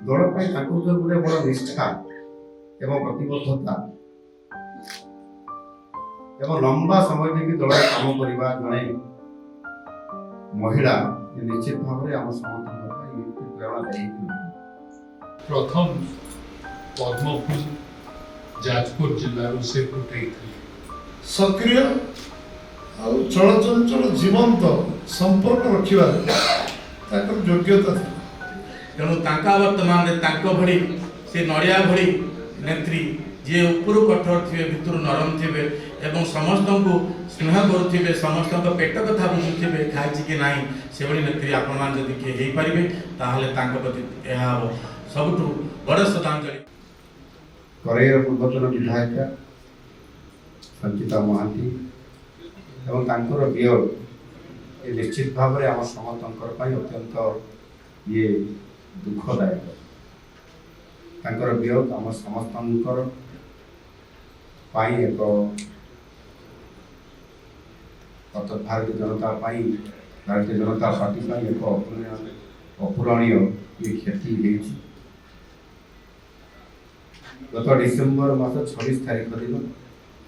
ଦଳ ପାଇଁ ତାଙ୍କୁ ଯୋଉ ଗୋଟେ ବଡ଼ ନିଷ୍ଠା ଏବଂ ପ୍ରତିବଦ୍ଧତା ଏବଂ ଲମ୍ବା ସମୟ ଦେଇକି ଦଳରେ କାମ କରିବା ଜଣେ ମହିଳା ନିଶ୍ଚିତ ଭାବରେ ଆମ ସମସ୍ତଙ୍କ ପାଇଁ ପ୍ରେରଣାଦାୟୀ। ପ୍ରଥମ ପଦ୍ମଫୁଲ ଯାଜପୁର ଜିଲ୍ଲାରୁ ସେ ଫୁଟେଇଥିଲେ। ସକ୍ରିୟ ଆଉ ଚଳଚଞ୍ଚଳ ଜୀବନ୍ତ ସମ୍ପର୍କ ରଖିବାରେ ତାଙ୍କର ଯୋଗ୍ୟତା ଥିଲା। ତେଣୁ ତାଙ୍କ ବର୍ତ୍ତମାନରେ ତାଙ୍କ ଭଳି ସେ ନଡ଼ିଆ ଭଳି ନେତ୍ରୀ ଯିଏ ଉପରୁ କଠୋର ଥିବେ ଭିତରୁ ନରମ ଥିବେ ଏବଂ ସମସ୍ତଙ୍କୁ ସ୍ନେହ କରୁଥିବେ, ସମସ୍ତଙ୍କ ପେଟ କଥା ବୁଝୁଥିବେ ଖାଇଛି କି ନାହିଁ, ସେଭଳି ନେତ୍ରୀ ଆପଣମାନେ ଯଦି କିଏ ହେଇପାରିବେ ତାହେଲେ ତାଙ୍କ ପ୍ରତି ଏହା ହେବ ସବୁଠୁ ବଡ଼ ଶ୍ରଦ୍ଧାଞ୍ଜଳି। କରେଇର ପୂର୍ବତନ ବିଧାୟିକା ସଞ୍ଚିତା ମହାନ୍ତି ଏବଂ ତାଙ୍କର ବିୟୋଗ ନିଶ୍ଚିତ ଭାବରେ ଆମ ସମସ୍ତଙ୍କର ପାଇଁ ଅତ୍ୟନ୍ତ ଦୁଃଖଦାୟକ। ତାଙ୍କର ବିୟୋଗ ଆମ ସମସ୍ତଙ୍କର ପାଇଁ ଏକ ଭାରତୀୟ ଜନତା ପାର୍ଟି ପାଇଁ ଏକ ଅପୂରଣୀୟ କ୍ଷତି ହେଇଛି। ଗତ ডিসেম্বর মাস 26 তারিখ দিন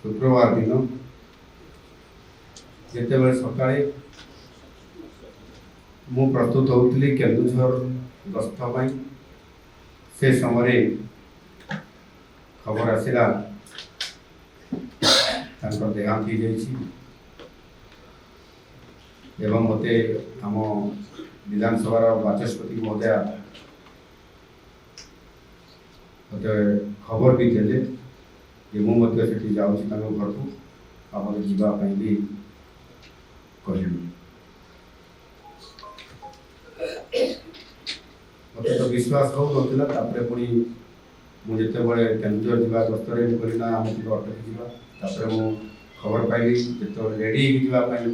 শুক্রবার দিন যেতবে সকালে মু প্রস্তুত হউଥିଲି কেন্দুঝর গস্ত পাই, সে সময় খবর আসিলা তাঁর দেহান্ত হয়ে যাইছি এবং মতে আম বিধানসভার বাচস্পতি মহোদয়া মতো খবর भी देले যে ମୁଁ ମଧ୍ୟ ସେଠି ଯାଉଛି ତାଙ୍କ ଘରକୁ ଆମର ଯିବା ପାଇଁ ବି କହିଲି। ମୋତେ ତ ବିଶ୍ୱାସ ହେଉନଥିଲା। ତାପରେ ପୁଣି ମୁଁ ଯେତେବେଳେ କେନ୍ଦୁଝର ଯିବା ଗସ୍ତରେ ମୁଁ କହିଲି ନା ଆମେ ଟିକେ ଅଟକି ଯିବା। ତାପରେ ମୁଁ ଖବର ପାଇଲି, ଯେତେବେଳେ ରେଡ଼ି ହେଇକି ଯିବା ପାଇଁ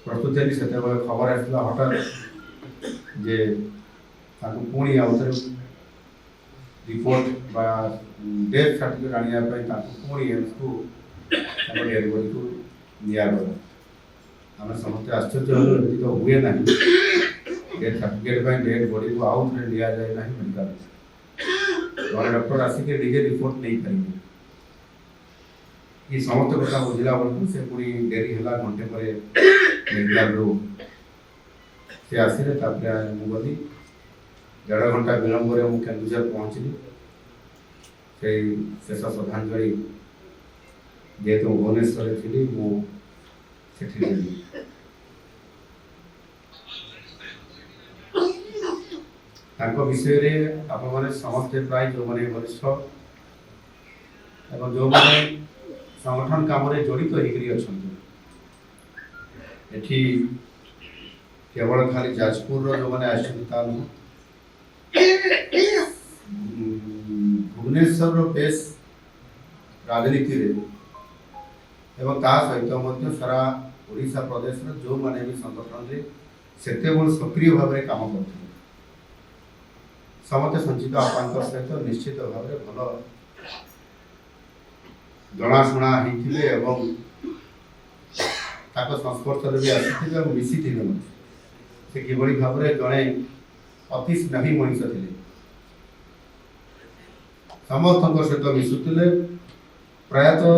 ପ୍ରସ୍ତୁତ ହେଲି ସେତେବେଳେ ଖବର ଆସିଲା ହଠାତ୍ ଯେ ତାଙ୍କୁ ପୁଣି ଆଉଥରେ रिपोर्ट बा डेथ सर्टिफिकेट आने पुणी एम्स को डेड बॉडी को दिगला। आम समस्त आश्चर्य हमें तो हुए ना डेथ सर्टिफिकेट डेड बॉडी को आउ थे दि जाए ना मेडिकल जड़े डॉक्टर आसिक निजे रिपोर्ट नहीं पारे। ये समस्त कथा बुझला बेलू से पुणी डेरी है घंटे पर मेडिकल से आसिले मुझे 1.5 घंटा विलम्ब केन्दुझर पहुँचली। से शेष श्रद्धांजलि जेहेतु भुवनेश्वर थी मुझे विषय आप समस्ते प्राय जो मैंने वरिष्ठ एवं जो मैंने संगठन काम जड़ित होती केवल खाली जाजपुर जो मैंने आसुँ भुवनेश्वर बेस राजनीति एवं ता सहित सारा ओडिशा प्रदेश जो मैंने भी संगठन में सेते सक्रिय भाव में काम करते समस्त संचित आपा सहित निश्चित भाव में भल जनाशुना होते संस्पर्श भी आसी मिसी से किभली भाव में जड़े अति स्नेही मनीष थे समस्त सहित मिशुले प्रायतः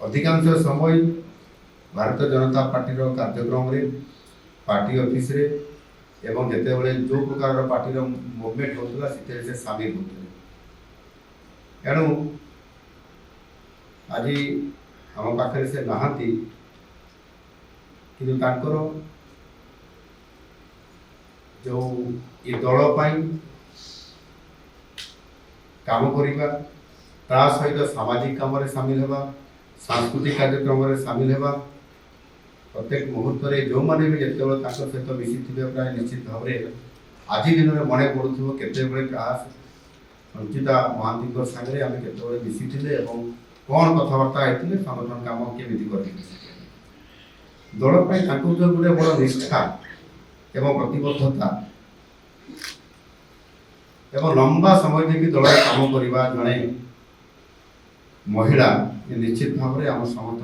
अधिकांश समय भारतीय जनता पार्टी कार्यक्रम रे पार्टी ऑफिस रे एवं जिते बड़े जो प्रकार पार्टी मूवमेंट होता से सामिल होते। एणु आज आम पाखे से नहांती किंतु तांकर जो ये दल काम करवा ता सहित सामाजिक काम सामिल होगा, सांस्कृतिक कार्यक्रम सामिल होगा। प्रत्येक मुहूर्त जो मैंने भी जिते सहित मिसी थे प्राय निश्चित भाव में आज दिन में मन पड़ू केते संचिता महांती सागर आम के मिसी कौन कथबार्ता होते संगठन काम केमी कर दल जो गोटे बड़ निष्ठा एवं प्रतिबद्धता एवं लंबा समय देखी दल काम करवा जड़े महिला निश्चित भाव में आम समस्त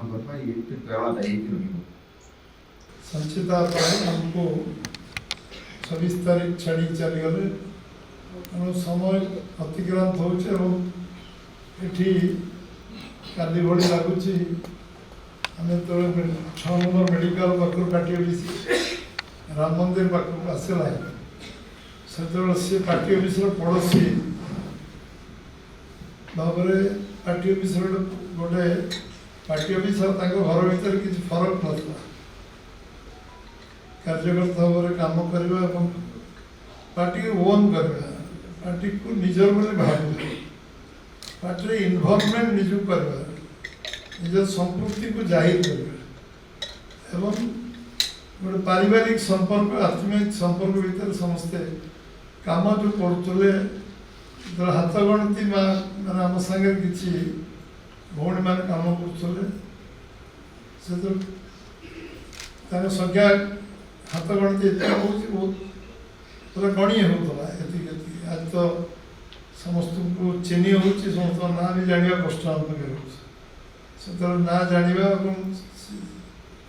प्रेरणादायी रही। संचिता हमको 26 तारीख छाड़ी चलीगले तेणु समय अतिक्रांत होचे काली भली लगुच आम तो 6 नंबर मेडिकल पाखु पार्टी ऑफिस राम मंदिर पाखक आसला से पार्टी ऑफिस पड़ोसी भाव पार्टी ऑफिस गोटे पार्टी ऑफिस घर भर किसी फरक ना कार्यकर्ता भाव काम करने पार्टी को ओन करवा पार्टी को निजर बोले भाव पार्टी इन्वॉल्वमेंट निजु करवा निज संपृक्ति को जाहिर करवा एवं गोटे पारिवारिक संपर्क आत्मिक संपर्क भितर समस्ते काम जो करुले हाथ गणती माने आम सागर किसी भौणी मान काम करुले संख्या हाथ गणती बहुत पूरा गणी होता आज तो समस्त को चिन्ह हो समस्त ना भी जाना कष्ट आम पाखे ना जाना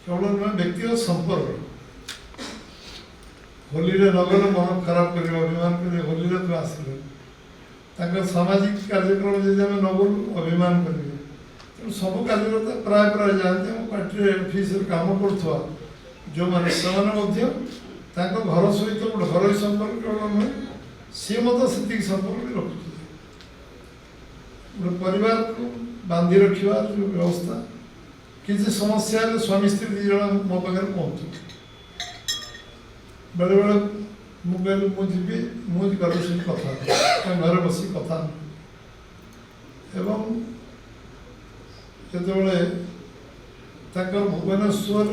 केवल नुह व्यक्तिगत संपर्क होली नगल मन खराब कर अभिमान कर होली तो आसले सामाजिक कार्यक्रम जब आम नगलु अभिमान करेंगे तेणु सब कार्यकर्ता प्राय प्राय जाते पार्टी ऑफिस काम करुवा जो मैंने घर सहित गोटे घर संपर्क केवल नुहे सी मत से संपर्क भी रखुचे गोटे परिवार को बांधि रखा जो व्यवस्था किसी समस्या स्वामी स्त्री दी जन मो पाखे पहुँचु बेले बेले मुझे मुझे गल कथा घर बस कथा एवं जो भुवनेश्वर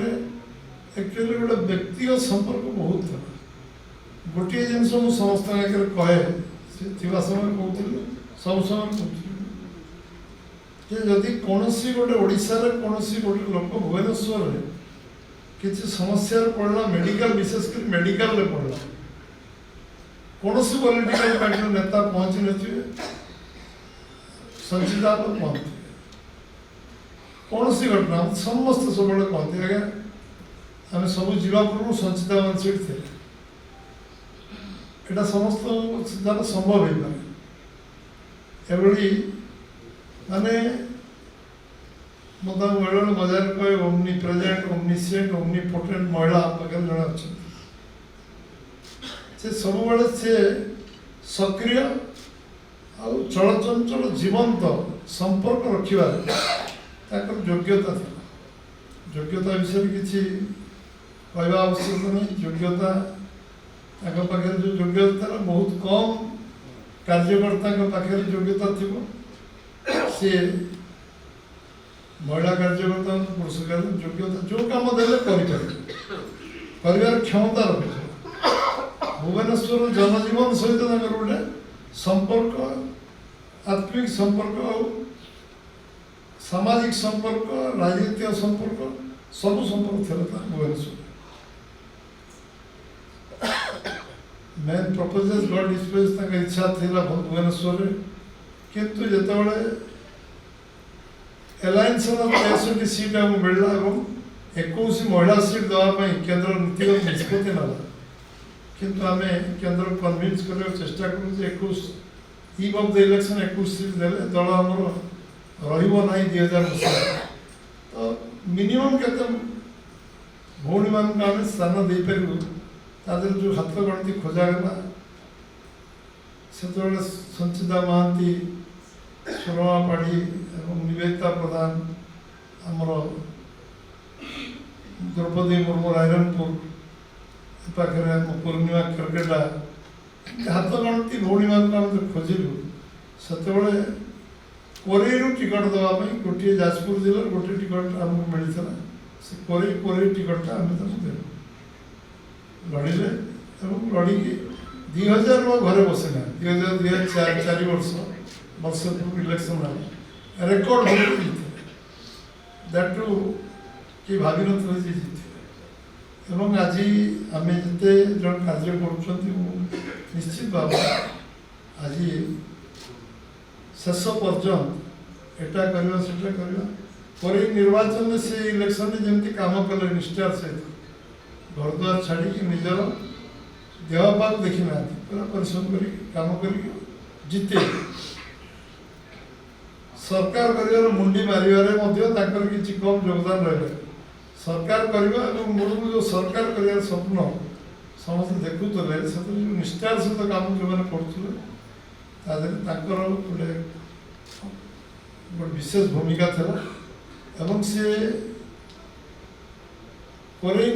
एक्चुअली गोटे व्यक्तिगत संपर्क बहुत था गोटे जिन समस्त कहे समय कहते सब समय कहते जदि कौन गोटे ओडिशा कौन गोटे लोक भुवनेश्वर किसी समस्या पड़ला मेडिकल विशेषकर मेडिकल पड़ला कौन पॉलिटिकल पार्टी नेता पहुंची नथिबे संचिता पहुंचे कौन घटना समस्त सब कहते आज्ञा आम सब जीवा पूर्व संचिता मान सीट थे यहाँ समस्त द्वारा संभव हो पाए एभली माने मुझे बेले बजार कहे ओमनी प्रेजेंट ओमनीसिएंट ओमनीपोटेंट महिला पाखे जड़े अच्छा से सब से सक्रिय आ चलचंचल जीवंत संपर्क रखा योग्यता थी योग्यता विषय किसी कहवा आवश्यक नहीं योग्यता पाखे जो योग्यता बहुत कम कार्यकर्ता पाखे योग्यता थी सी महिला कार्यकर्ता पुरुष योग्यता जो कम देले कर क्षमता रखे भुवनेश्वर जनजीवन सहित गोटे संपर्क आत्मिक संपर्क और सामाजिक संपर्क राजनीतिक संपर्क सब संपर्क था भुवनेश्वर मेन प्रपोजल गॉड डिस्पेस इच्छा थी भुवनेश्वर किंतु जितेबाला एलायंस 63 सीट मिलला 21 महिला सीट देवाई केन्द्र नीतिगत निष्पत्ति ना किंतु आम केन्द्र कन्विन्स करने चेष्टा करूँ 21 eve of the election 21 seat देले दल आमर रहा 2000 मसीहा तो मिनिमम केते भौणी मान आम स्थान दे पारू तादर जो हाथ गणती खोजागला से संचिता महांती सुरमा पाढ़ी एवं निवेदिता प्रधान आमर द्रौपदी मुर्मू रायरंगपुर पाखे पूर्णिमा करकेटा हाथ गणती भौणी मान खोजिलु से कोरेरु टिकट देवाई गोटे जाजपुर जिले गोटे टिकट आमको मिलता से कोरे टिकटा आम लड़िले लड़िकी 2000 घरे बसेना 2004 वर्ष इलेक्शन रेकर्ड दैट टू कि भावी न जीते एवं आज आम जिते जन कार्य कर निश्चित भाव आज शेष पर्यंत एटा करवा सेटा करवा निर्वाचन से इलेक्शन जमी काम कले निष्ठार सहित घर द्वार छाड़ी निजर देहपात देखी ना पूरा परिश्रम कर काम कर जिते सरकार कर मुंडी मार किसी कम योगदान रहा सरकार करवा मूल जो सरकार कर स्वप्न समस्त देखुले से निष्ठार सहित काम जो मैंने करुले गोटे विशेष भूमिका था एवं से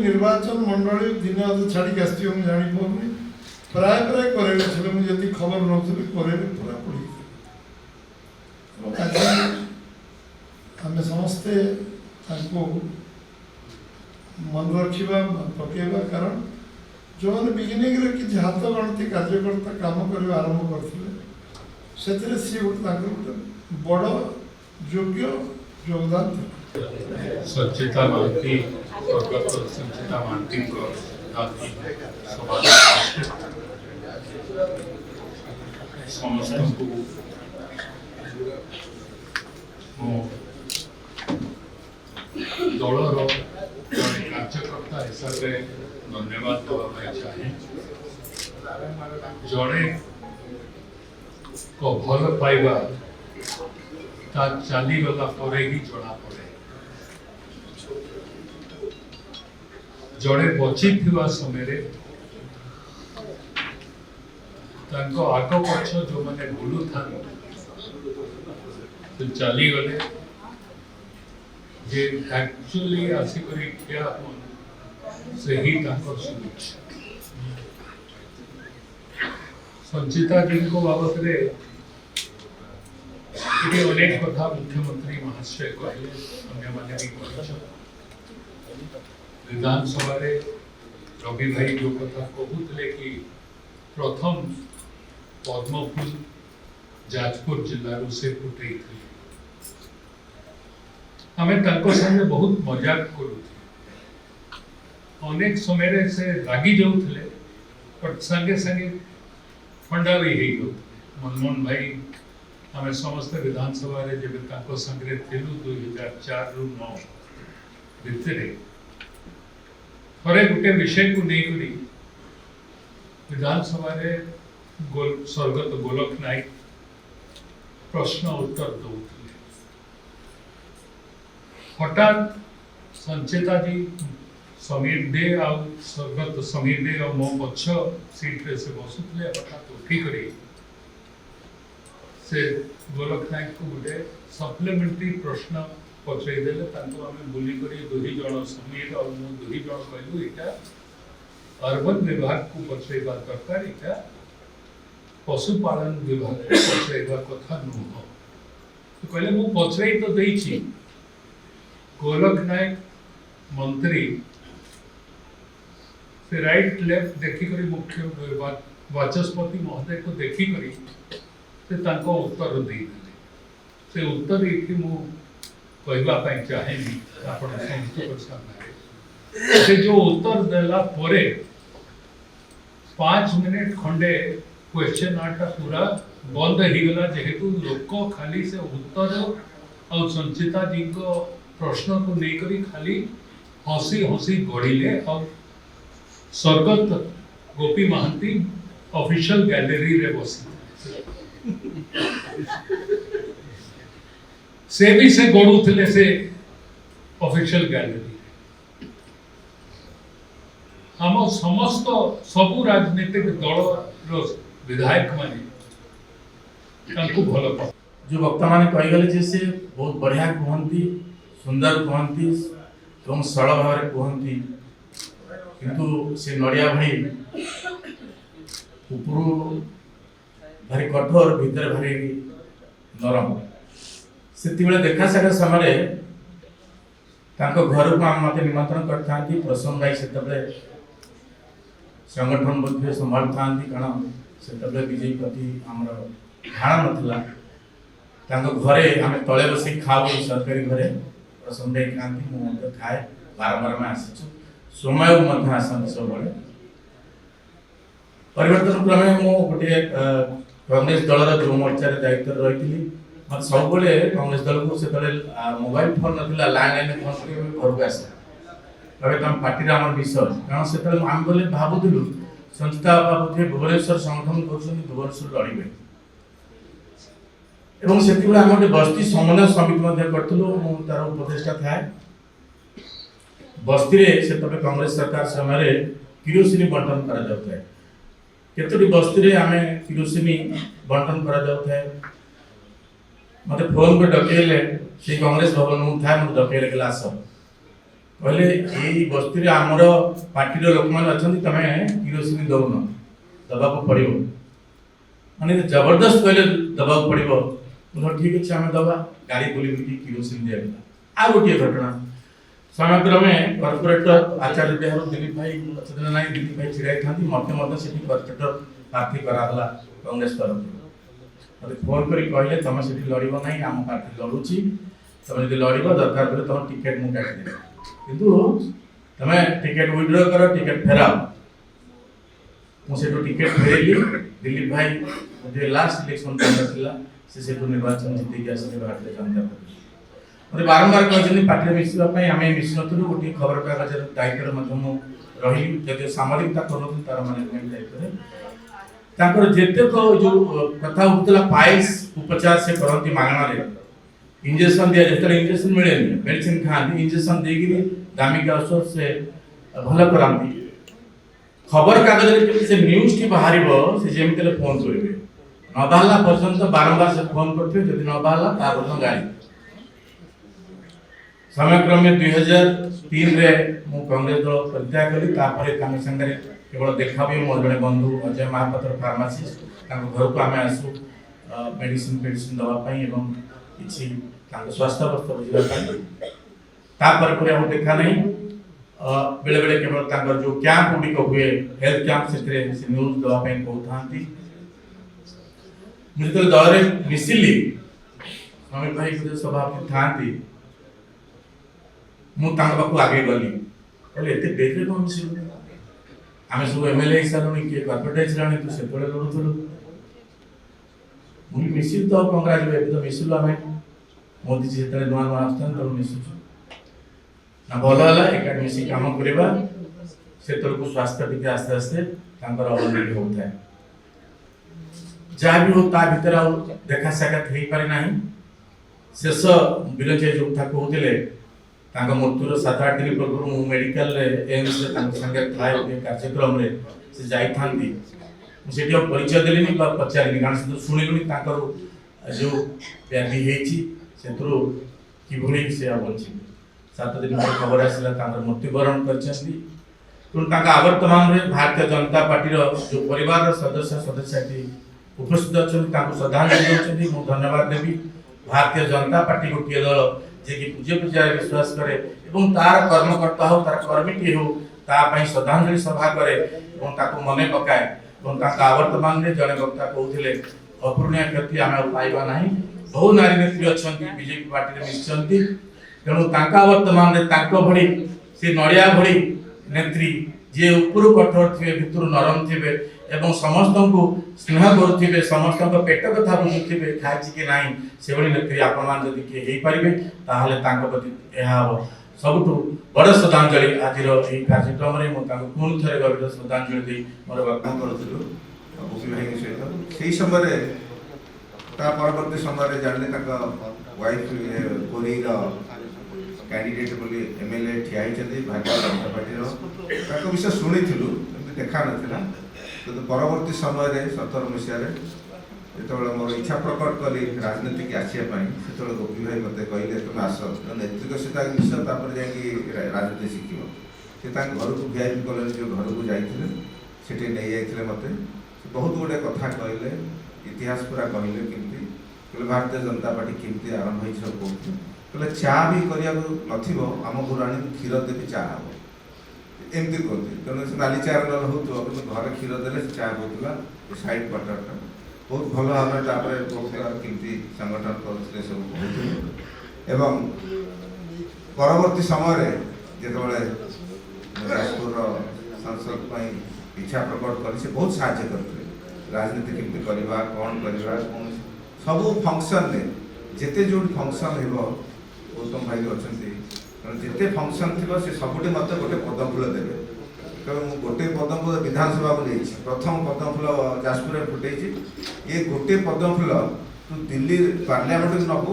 निर्वाचन मंडली दिन अधे छाड़ी आस जानी प्राय प्राय करे मुझे खबर नौली पूरा पड़ी आज आम समस्ते मन रखा पकेबा कारण जो मैंने बिगिनिंग किसी हाथ गणती कार्यकर्ता काम करने आरंभ करते सी गोटे बड़ योग्य योगदान था। संचिता महांती स्वर्गत संचिता महांती को समस्त को दलर जड़े कार्यकर्ता हिसाब से धन्यवाद देवा चाहे जड़े को भल पाइबा ता चली गला परे ही जना पड़े जड़े बची थिवा समय तांको आग पछ जो मैंने बुलू था तो चली गले जे एक्चुअली आसिक क्या से ही तांको सुनिश्चित संचिता जी को बाबत रे अनेक कथा मुख्यमंत्री महाशय कहले अन्य माने भी कहले विधानसभा रे रवि भाई जो कथा कहूले कि प्रथम पद्मफूल जाजपुर जिल्लारू से फुटे थी हमें तांको संगे बहुत मजाक करू अनेक समय से रागी जाऊले पर संगे संगे फंडा भी ही गो मनमोहन भाई आम समस्त विधानसभा रे जब तांको संगे थिलु 2004 रु 9 भितरे थोड़े गोटे विषय को नहीं करी विधानसभा रे स्वर्गत गोलक नायक प्रश्न उत्तर दौले हठात संचिता जी समीर दे आउ स्वर्गत समीर दे और मो पक्ष सीट रे से बसुले हठात उठी करी से गोलक नायक को गोटे सप्लीमेंटरी प्रश्न पचई देले तांको हमें बुली करी दुही जण समीर और मो दुही जण कहलु एटा अर्बन विभाग को पचईबा दरकार एटा पशुपालन विभाग को पचईबा कथा नुह तो कहले मु पचई तो देइछि गोलक नायक मंत्री से राइट लेफ्ट देखी करी मुख्य वाचस्पति महोदय को देखी करी से तांको उत्तर दे देले से उत्तर इठी मु कहबा पई चाहेनी आपण समस्त सामने से जो उत्तर देला परे 5 मिनट खंडे क्वेश्चन आटा पूरा बंद ही गला जेहेतु लोक खाली से उत्तर और संचिता जी को प्रश्न को नहीं करी खाली हसी हसी गढ़िले और स्वर्गत गोपी महांती ऑफिशियल गैलरी रे बसी से भी से गड़ुले से ऑफिशियल गैलरी हम समस्त सबु राजनीतिक दल विधायक माने भल पा जो वक्ता माने कहि गले जे से बहुत बढ़िया कहंती सुंदर कहंती एवं सरल भाव में कहंती किंतु से नड़िया भाई उपरू भारी कठोर भीतर भारी नरम से देखा सारा समय घर को आम मत निमंत्रण करते प्रसन्न भाई से संगठन मध्य संभाल था कारण से बीजेपी आमर धारणा नाला घरे आम तले बस खाऊ सरकारी घरे प्रसन्न भाई खाती मुझे खाए बारंबार में आसी समय आसती सब परिवर्तन क्रमे मुझे कांग्रेस दल युव मोर्चा दायित्व रही मत सब कांग्रेस दल को से मोबाइल फोन ना लैंडलाइन फोन घर को आसे तुम पार्टी आम विषय कारण से आम बोले भावुलु संस्था बाबू भुवनेश्वर संगठन कर भुवनेश्वर लड़े एवं से आम गोटे बस्ती समन्वय समिति करूँ तार उपदेष्टा थाए बस्ती से तबे कांग्रेस सरकार समय किरोसिनी बंटन करा केतोटी बस्ती आम किरोसिनी बंटन करा मत फोन पे डकेले से कांग्रेस भवन में था मुझे डकेले के आस कहले यही बस्ती आमर पार्टी लोक मैंने अच्छा तुम किरोसिनी दौन दबा पड़ो माने जबरदस्त कहले दबा पड़ो ठीक अच्छे आम दबा गाड़ी बुली बुली किरोसिनी दिया आ गोटे घटना समग्रमे कॉर्पोरेटर आचार्य देहर दिलीप भाई सदन नाई दिलीप भाई छिड़ाई था मत से कॉर्पोरेटर प्रार्थी कराला कांग्रेस तरफ मत फोन कर कहले तुम से लड़ब ना आम पार्टी लड़ुची तुम जो लड़ब दरकार पड़े तुम टिकेट मुझे काटिदेवी किंतु तुम टिकेट विड्र कर टिकेट फेराओ मुझे टिकेट फेरली दिलीप भाई जो लास्ट इलेक्शन से निर्वाचन जीत आसते भारतीय जनता पार्टी मत बारंबार कहते पार्टी मिसापी आम मिसी नु गोटे खबर कागज दायित्व रही जब सामाजिकता कर तार मैनेजमेंट दायित्व जिते जो कथा उठला पाइल्स उपचार से करती मागणार इंजेक्शन दिया जो इंजेक्शन मिले मेडिसिन खाती इंजेक्शन देगी दामिक औषध से भल कराती खबर कागज से न्यूज टी बाहर से जमी फोन करेंगे न बाहला पर्यंत बारंबार से फोन करते जब न बाहला तार गाड़ी समयक्रमे 2003 रे मु कांग्रेस दल परित्याग कली तापरे कामी संगे केवल देखा भी मोर जने बंधु अजय महापात्र फार्मासिस्ट तांको घर को आमे आसु मेडिसिन दवा पई एवं किछि तांको स्वास्थ्य अवस्था बुझिबा पई तापर पर हम देखा नहीं बेले बेले केवल तांको जो कैंप उडी को हुए हेल्थ कैंप से न्यूज दवा पई कहथांती मुझे तो दौरे मिसिली अमित भाई को सभापति थांती मु पाखु आगे गली कहले एते बेरे कौन मिसिल आम सब एमएलए हिसाब किए कॉर्पोरेट हिसाब तू से लड़ुलु मुझे मिसिल तो कंग्राज तो मिसिल आम मोदी जी जो नुआ नुआ आसान तो मिसुचु ना भल है एकाठी मिसी काम करवा से को स्वास्थ्य टिके आस्ते आस्ते अवनति होता है जहाँ भी हो ता भीतर देखा साक्षात हो पारे ना शेष विरंजय जो था कहते मृत्युर 7-8 दिन पूर्व मु मेडिकल एम्स संगे कार्यक्रम रे से जाई थांती से परिचय देली पचारि कारण से शुणिलुनी जो व्याधि हेची सेतु किभली से बची 7 दिन पर खबर आसला मृत्युवरण करछंती आवर्तमान रे भारतीय जनता पार्टी जो परिवार सदस्य उपस्थित अच्छा श्रद्धांजलि मु धन्यवाद देवी भारतीय जनता पार्टी गोटे दल जे कि पूज्य पूजा विश्वास करे एवं तार कर्मकर्ता हो तार कर्मीटी हो तापई श्रद्धांजलि सभा करे एवं ताको मने पकाए एवं ताका आवर्तमान रे जने वक्ता कहउथिले अपूर्णीय क्षति आमे पाइबा नाही बहु नारी नेत्री अछंती बीजेपी पार्टी रे मिसचंती तेणु ताका आवर्तमान रे ताको भड़ी से नड़िया भड़ी नेत्री जे ऊपर कठोर थे भितर नरम थे एवं समस्त को स्नेह करुवे समस्त पेट कथा बुझुवे खाई कि ना से भाई नेत्री आपण जदि किए हो पारे प्रति यह सबुठ बड़ श्रद्धांजलि आज कार्यक्रम में मुझे पुणी थे गभीर श्रद्धांजलि दी मोर बापा से समय परवर्ती समय जाने वाइफ कोरी कैंडिडेट बोली एमएलए ठिया भारतीय जनता पार्टी विषय शुणी देखा नाला तो परवर्ती समय 17 मसीह जो मोर इच्छा प्रकट कली राजनीति की आसापी से गोपी भाई मत कहले तुम आस नेतृत्व सहित मिस जा राजनीति शिख से घर को वीआईपी कॉलोनी जो घर को जाते नहीं जाते मत बहुत गुड़े कथा कहले इतिहास पूरा कहले केमती भारतीय जनता पार्टी केमती आरंभ हो सब कहते चा भी करने आम घर आनी क्षीर देवी चा हम एमती कहते तेणु से नाली चा हो घर क्षीर देले चा होता साइड क्वार्टर बहुत भल भाव केमती संगठन करते सब कहते परवर्ती समय जो जाजपुर संसद इच्छा प्रकट कर से बहुत साहाय्य करते राजनीति केमती करवा कौन करवा सब फंक्शन में जिते जो फंक्शन हो गौतम भाई अच्छा जिते फंक्शन थी से सबुठी मत गोटे पदम फूल देवे ତେଣୁ ମୁଁ ଗୋଟିଏ ପଦ୍ମ ଫୁଲ ବିଧାନସଭାକୁ ନେଇଛି, ପ୍ରଥମ ପଦ୍ମ ଫୁଲ ଯାଜପୁରରେ ଫୁଟେଇଛି। ଏ ଗୋଟିଏ ପଦ୍ମ ଫୁଲ ତୁ ଦିଲ୍ଲୀ ପାର୍ଲାମେଣ୍ଟକୁ ନେବୁ।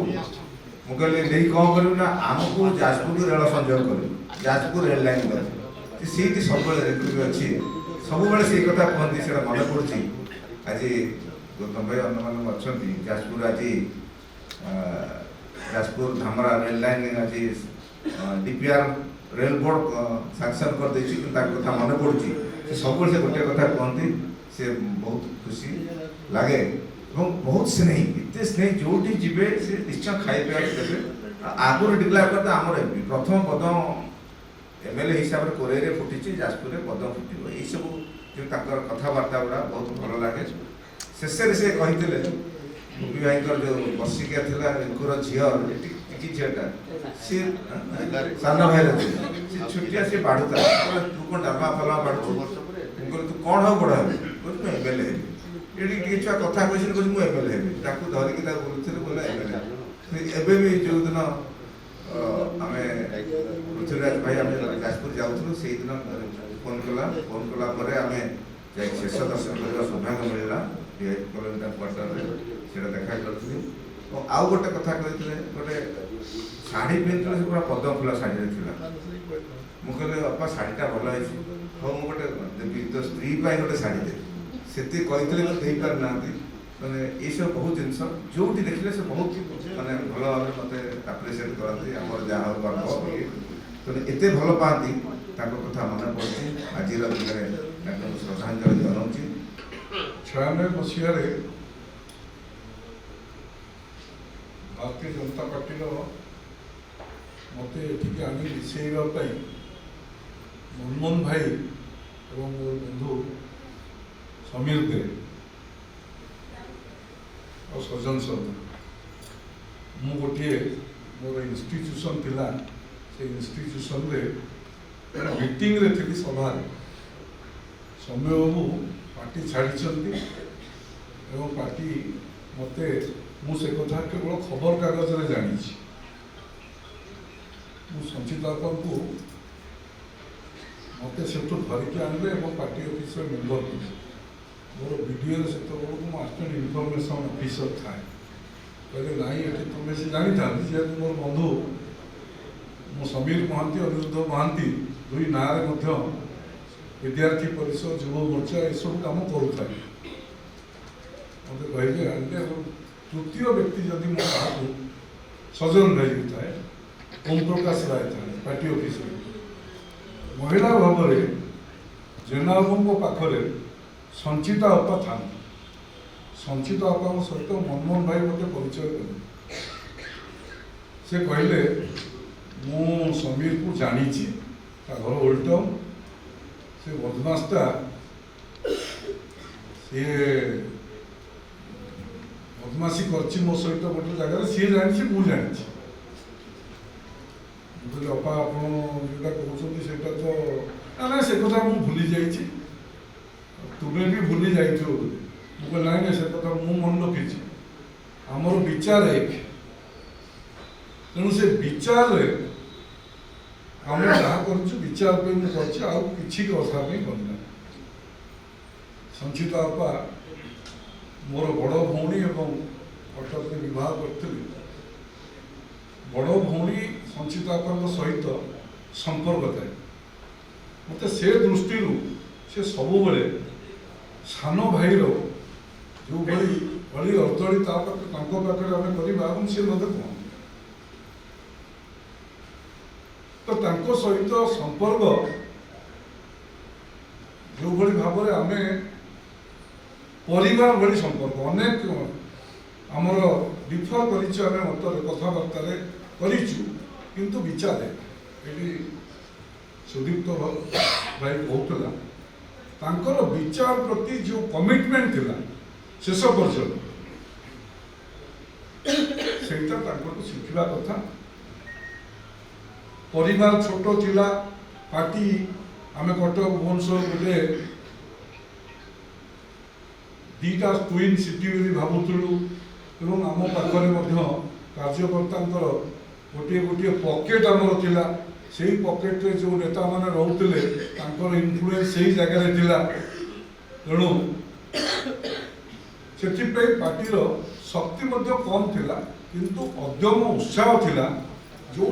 ମୁଁ କହିଲି ନେଇ କ'ଣ କରିବୁ ନା ଆମକୁ ଯାଜପୁରକୁ ରେଳ ସଂଯୋଗ କରିବୁ, ଯାଜପୁର ରେଳ ଲାଇନ୍ କରିବୁ। ସେଇଠି ସବୁବେଳେ ରେକର୍ଡିଂ ଅଛି, ସବୁବେଳେ ସେଇ କଥା କୁହନ୍ତି, ସେଇଟା ମନେ ପଡ଼ୁଛି। ଆଜି ଗୌତମ ଭାଇ ଅନ୍ୟମାନେ ଅଛନ୍ତି, ଯାଜପୁର ଆଜି ଯାଜପୁର ଧାମରା ରେଳ ଲାଇନ୍ ଆଜି DPR ରେଳ ବୋର୍ଡ ସାଂସନ୍ କରିଦେଇଛି, କିନ୍ତୁ ତାଙ୍କ କଥା ମନେ ପଡ଼ୁଛି। ସେ ସବୁବେଳେ ସେ ଗୋଟିଏ କଥା କୁହନ୍ତି, ସେ ବହୁତ ଖୁସି ଲାଗେ ଏବଂ ବହୁତ ସ୍ନେହୀ, ଏତେ ସ୍ନେହୀ, ଯୋଉଠି ଯିବେ ସେ ନିଶ୍ଚୟ ଖାଇବାକୁ ଦେବେ। ଆଗରୁ ଡିକ୍ଲାର କରିତେ ଆମର ପ୍ରଥମ ପଦ୍ମ MLA ହିସାବରେ କୋରେଇରେ ଫୁଟିଛି, ଯାଜପୁରରେ ପଦ୍ମ ଫୁଟିବ। ଏଇସବୁ ଯେଉଁ ତାଙ୍କର କଥାବାର୍ତ୍ତା ଗୁଡ଼ା ବହୁତ ଭଲ ଲାଗେ। ଶେଷରେ ସେ କହିଥିଲେ ମୁଭି ଭାଇଙ୍କର ଯେଉଁ ବର୍ଷିକିଆ ଥିଲା, ରିଙ୍କୁର ଝିଅ ଟିକି ଝିଅଟା, ସିଏ ସାନ ଭାଇର ଥିଲା, ସେ ଛୋଟିଆ ସିଏ ବାଢୁଥିଲା, ତୁ କ'ଣ ଡାଲମା ଫାଲମା ବାଢୁଛୁ? ମୁଁ କହିଲି ତୁ କ'ଣ ହଉ ବଡ଼ ହେବି? କହୁଛି ମୁଁ MLA ହେବି। ଏଠି ଟିକେ ଛୁଆ କଥା କହିଛନ୍ତି, କହୁଛି ମୁଁ MLA ହେବି। ତାକୁ ଧରିକି ତାକୁ ବୁଲୁଥିଲି, ବୋଲେ MLA। ଏବେ ବି ଯେଉଁଦିନ ଆମେ ପୃଥ୍ୱୀରାଜ ଭାଇ ଆମେ ଯାଜପୁର ଯାଉଥିଲୁ, ସେଇଦିନ ଫୋନ୍ କଲା ପରେ ଆମେ ଯାଇକି ଶେଷ ଦର୍ଶନ କରିବା ସୌଭାଗ୍ୟ ମିଳିଲା କଲୋନୀ କ୍ୱାର୍ଟରରେ, ସେଇଟା ଦେଖା କରିଥିଲି। ଆଉ ଗୋଟେ କଥା କହିଥିଲେ, ଗୋଟେ ଶାଢ଼ୀ ପିନ୍ଧିଥିଲେ, ସେ ପୁରା ପଦ୍ମ ଫୁଲ ଶାଢ଼ୀରେ ଥିଲା। ମୁଁ କହିଲି ବାପା ଶାଢ଼ୀଟା ଭଲ ହେଇଛି, ହଉ ମୁଁ ଗୋଟେ ଦେବି ତୋ ସ୍ତ୍ରୀ ପାଇଁ ଗୋଟେ ଶାଢ଼ୀ ଦେବି। ସେତିକି କହିଥିଲେ କିନ୍ତୁ ଦେଇପାରିନାହାନ୍ତି। ମାନେ ଏଇସବୁ ବହୁତ ଜିନିଷ ଯୋଉଠି ଦେଖିଲେ ସେ ବହୁତ ମାନେ ଭଲ ଭାବରେ ମୋତେ ଆପ୍ରିସିଏଟ୍ କରନ୍ତି, ଆମର ଯାହା ହଉ ଗର୍ବ। ତେଣୁ ଏତେ ଭଲ ପାଆନ୍ତି, ତାଙ୍କ କଥା ମନେ ପଡ଼ୁଛି। ଆଜିର ଦିନରେ ତାଙ୍କୁ ଶ୍ରଦ୍ଧାଞ୍ଜଳି ଜଣାଉଛି। 96 ମସିହାରେ ଭାରତୀୟ ଜନତା ପାର୍ଟିର ମୋତେ ଏଠିକି ଆଣି ମିଶାଇବା ପାଇଁ ମନମୋହନ ଭାଇ ଏବଂ ମୋର ବନ୍ଧୁ ସମୀର ଦେ ଆଉ ସଜନ ଶର୍ମା, ମୁଁ ଗୋଟିଏ ମୋର ଇନଷ୍ଟିଚ୍ୟୁସନ୍ ଥିଲା, ସେ ଇନଷ୍ଟିଚ୍ୟୁସନ୍ରେ ମିଟିଂରେ ଥିଲି, ସଭାରେ ସୌମ୍ୟ ବାବୁ ପାର୍ଟି ଛାଡ଼ିଛନ୍ତି ଏବଂ ପାର୍ଟି ମୋତେ, ମୁଁ ସେ କଥା କେବଳ ଖବରକାଗଜରେ ଜାଣିଛି। ମୁଁ ସଞ୍ଚିତା ବାପାଙ୍କୁ ମୋତେ ସେଠୁ ଧରିକି ଆଣିଲେ ଏବଂ ପାର୍ଟି ଅଫିସରେ ମେମ୍ବର କଲେ। ମୋର ବିଡ଼ିଓରେ ସେତେବେଳକୁ ମୁଁ ଆସିଷ୍ଟେଣ୍ଟ ଇନଫର୍ମେସନ୍ ଅଫିସର ଥାଏ। କହିଲେ ନାଇଁ ଏଠି ତୁମେ ସେ ଜାଣିଥାନ୍ତି, ଯେହେତୁ ମୋର ବନ୍ଧୁ ମୁଁ ସମୀର ମହାନ୍ତି, ଅନିରୁଦ୍ଧ ମହାନ୍ତି, ଦୁଇ ନାଁରେ ମଧ୍ୟ ବିଦ୍ୟାର୍ଥୀ ପରିଷଦ, ଯୁବ ମୋର୍ଚ୍ଚା ଏସବୁ କାମ କରୁଥାଏ। ମୋତେ କହିଲେ ଆଣିଲେ ଏବଂ ତୃତୀୟ ବ୍ୟକ୍ତି ଯଦି ମୁଁ କାହାକୁ, ସଜନ ଭାଇ ଥାଏ, ଓମ୍ ପ୍ରକାଶ ରାୟ ଥାଏ ପାର୍ଟି ଅଫିସରେ, ମହିଳା ଭାବରେ ଜେନା ବାବୁଙ୍କ ପାଖରେ ସଞ୍ଚିତା ଅପା ଥାନ୍ତି। ସଞ୍ଚିତା ଅପାଙ୍କ ସହିତ ମନମୋହନ ଭାଇ ମୋତେ ପରିଚୟ କଲେ। ସେ କହିଲେ ମୁଁ ସମୀରକୁ ଜାଣିଛି, ତା ଘର ଓଲ୍ଡ ଟାଉନ୍, ସେ ବଦମାସଟା, ସିଏ ବଦମାସି କରିଛି ମୋ ସହିତ ଗୋଟେ ଜାଗାରେ, ସିଏ ଜାଣିଛି ମୁଁ ଜାଣିଛି। ମୁଁ କହିଲି ଅପା ଆପଣ ଯେଉଁଟା କହୁଛନ୍ତି ସେଇଟା ତ ନା ସେ କଥା ମୁଁ ଭୁଲି ଯାଇଛି, ତୁମେ ବି ଭୁଲି ଯାଇଥିବ ବୋଲି। ମୁଁ କହିଲି ନାଇଁ ନାଇଁ ସେ କଥା ମୁଁ ମନେ ରଖିଛି, ଆମର ବିଚାର ଏକ। ତେଣୁ ସେ ବିଚାରରେ ଆମେ ଯାହା କରୁଛୁ ବିଚାର ପାଇଁ ମୁଁ କରିଛି, ଆଉ କିଛି କଥା ପାଇଁ କରିନାହିଁ। ସଞ୍ଚିତା ଅପା ମୋର ବଡ଼ ଭଉଣୀ ଏବଂ କଟକରେ ବିବାହ କରିଥିଲି। ବଡ଼ ଭଉଣୀ ସଞ୍ଚିତା ଅପାଙ୍କ ସହିତ ସମ୍ପର୍କ ଥାଏ। ମୋତେ ସେ ଦୃଷ୍ଟିରୁ ସେ ସବୁବେଳେ ସାନ ଭାଇର ଯେଉଁଭଳି ଅଳି ଅର୍ଦ୍ଦଳି ତାଙ୍କ ପାଖରେ ଆମେ କରିବା ଏବଂ ସେ ମୋତେ କୁହନ୍ତି। ତ ତାଙ୍କ ସହିତ ସମ୍ପର୍କ ଯେଉଁଭଳି ଭାବରେ ଆମେ ପରିବାର ଭଳି ସମ୍ପର୍କ, ଅନେକ ଆମର ଡିଫର କରିଛୁ, ଆମେ ମତରେ କଥାବାର୍ତ୍ତାରେ କରିଛୁ, କିନ୍ତୁ ବିଚାରେ ଏଠି ସୁଦୀପ୍ତ ଭାଇ କହୁଥିଲା ତାଙ୍କର ବିଚାର ପ୍ରତି ଯେଉଁ କମିଟମେଣ୍ଟ ଥିଲା ଶେଷ ପର୍ଯ୍ୟନ୍ତ, ସେଇଟା ତାଙ୍କଠୁ ଶିଖିବା କଥା। ପରିବାର ଛୋଟ ଥିଲା, ପାର୍ଟି ଆମେ କଟକ ଭୁବନେଶ୍ୱର ଗୋଟେ ଦୁଇଟା ଟୁଇନ୍ ସିଟି ବୋଲି ଭାବୁଥିଲୁ ଏବଂ ଆମ ପାଖରେ ମଧ୍ୟ କାର୍ଯ୍ୟକର୍ତ୍ତାଙ୍କର ଗୋଟିଏ ଗୋଟିଏ ପକେଟ୍ ଆମର ଥିଲା। सेही पॉकेट रे जो नेता माने रहउतिले तांकर इन्फ्लुएंस सेही जगह रे थिला तेणु से पार्टीर शक्ति मध्य कम थिला किंतु अद्यम उत्साह थिला जो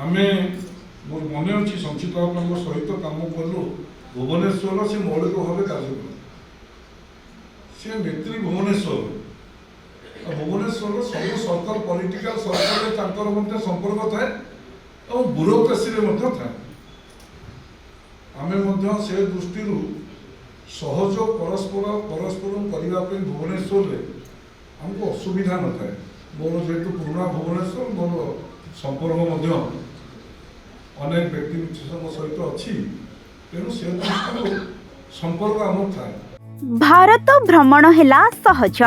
आमे मोर मन अच्छी संचित बाबू सहित काम कलु भुवनेश्वर से मौलिक भाव कार्य कलु सी नेत्री भुवनेश्वर भुवनेश्वर सब सरकार पॉलिटिकल सरकार संपर्क थाए और ब्यूरोक्रेसी थाए आमे से दृष्टि सहयोग परस्पर करने भुवनेश्वर में हमको असुविधा न थाए मोर जेहेतु पुराना भुवनेश्वर मोर संपर्क अनेक व्यक्ति सहित अच्छी तेणु से दृष्टि संपर्क आम थाए। भारत भ्रमण हेला सहज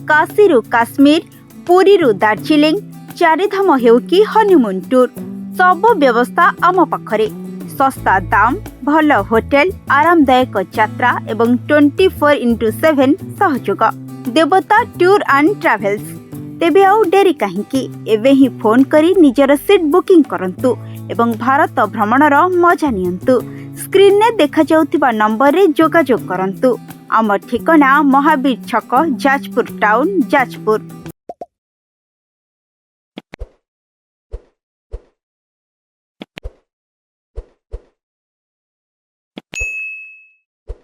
काशीरू काश्मीर पुरीरू दार्जिलिंग चारिधाम हेउ कि हनीमून टूर सब व्यवस्था आम पाखरे सस्ता दाम भल होटेल आरामदायक यात्रा एवं 24x7 सहयोग देवता टूर एंड ट्रैवल्स तेबे आउ डेरी काहींकी एबे ही फोन करी निजर सीट बुकिंग करंतु एवं भारत भ्रमणर मजा नियंतु स्क्रीन ने देखा जाउथिबा नंबर रे जोगाजोग करंतु आम ठिकाना महावीर छक जाजपुर टाउन जाजपुर।